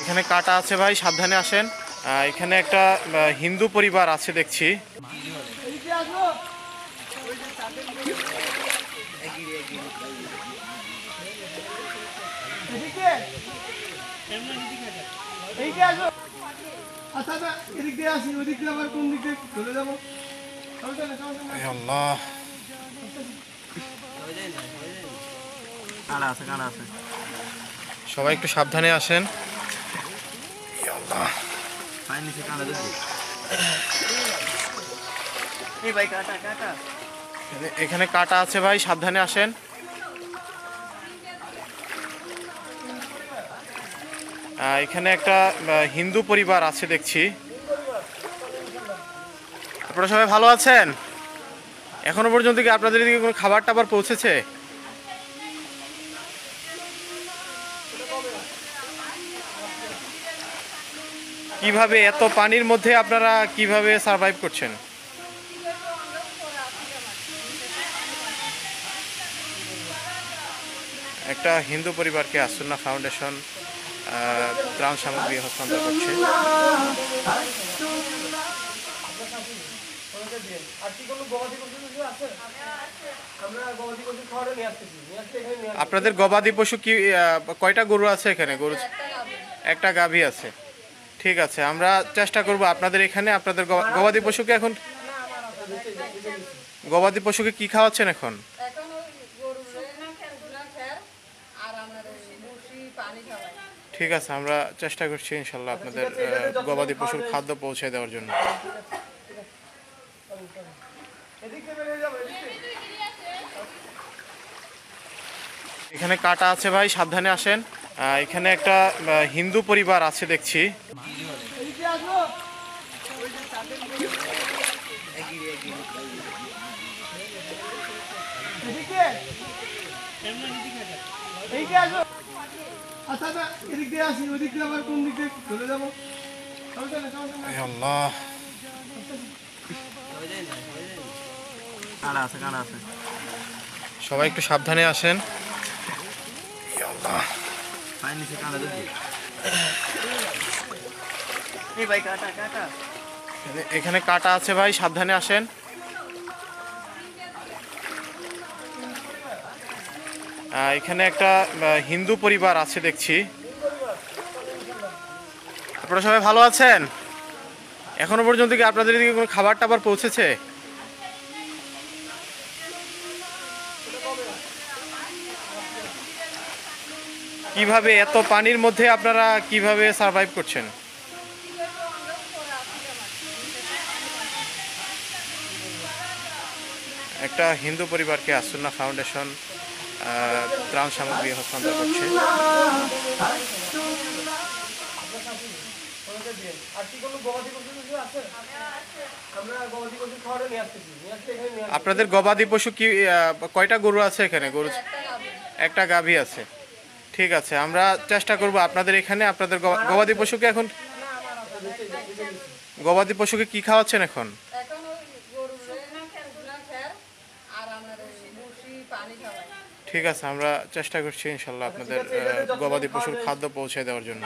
এখানে কাটা আছে ভাই, সাবধানে আসেন। এখানে একটা হিন্দু পরিবার আছে দেখছি। আল্লাহ, সবাই একটু সাবধানে আসেন। এখানে কাটা আছে ভাই, সাবধানে আসেন। এখানে একটা হিন্দু পরিবার আছে দেখছি। আপনারা সবাই ভালো আছেন? এখনো পর্যন্ত কি আপনাদের এদিকে কোনো খাবার টাবার পৌঁছেছে? কিভাবে এত পানির মধ্যে আপনারা কিভাবে সার্ভাইভ করছেন? একটা হিন্দু পরিবারকে আসুন্না ফাউন্ডেশন ত্রাণ সামগ্রী হস্তান্তর করছে। আপনাদের গবাদি পশু কি কয়টা গরু আছে এখানে? গরু একটা গাভী আছে। ঠিক আছে, আমরা চেষ্টা করব আপনাদের এখানে। আপনাদের গবাদি পশুকে এখন গবাদি পশুকে কি খাওয়াচ্ছেন এখন? ঠিক আছে, আমরা চেষ্টা করছি ইনশাল্লাহ আপনাদের গবাদি পশুর খাদ্য পৌঁছে দেওয়ার জন্য। এখানে কাটা আছে ভাই, সাবধানে আসেন। এখানে একটা হিন্দু পরিবার আছে দেখছি। আল্লাহ, সবাই একটু সাবধানে আসেন। এখানে কাটা আছে ভাই, সাবধানে আসেন। এখানে একটা হিন্দু পরিবার আছে দেখছি। আপনারা সবাই ভালো আছেন? এখনো পর্যন্ত কি আপনাদের এদিকে কোনো খাবার টাবার পৌঁছেছে? কিভাবে এত পানির মধ্যে আপনারা কিভাবে সার্ভাইভ করছেন? একটা হিন্দু পরিবারকে আসুন্না ফাউন্ডেশন ত্রাণ সামগ্রী হস্তান্তর করছে। আপনাদের গবাদি পশু কি কয়টা গরু আছে এখানে? গরু একটা গাভী আছে। ঠিক আছে, আমরা চেষ্টা করব আপনাদের এখানে। আপনাদের গবাদি পশুকে এখন গবাদি পশুকে কি খাওয়াচ্ছেন এখন? ঠিক আছে, আমরা চেষ্টা করছি ইনশাল্লাহ আপনাদের গবাদি পশুর খাদ্য পৌঁছে দেওয়ার জন্য।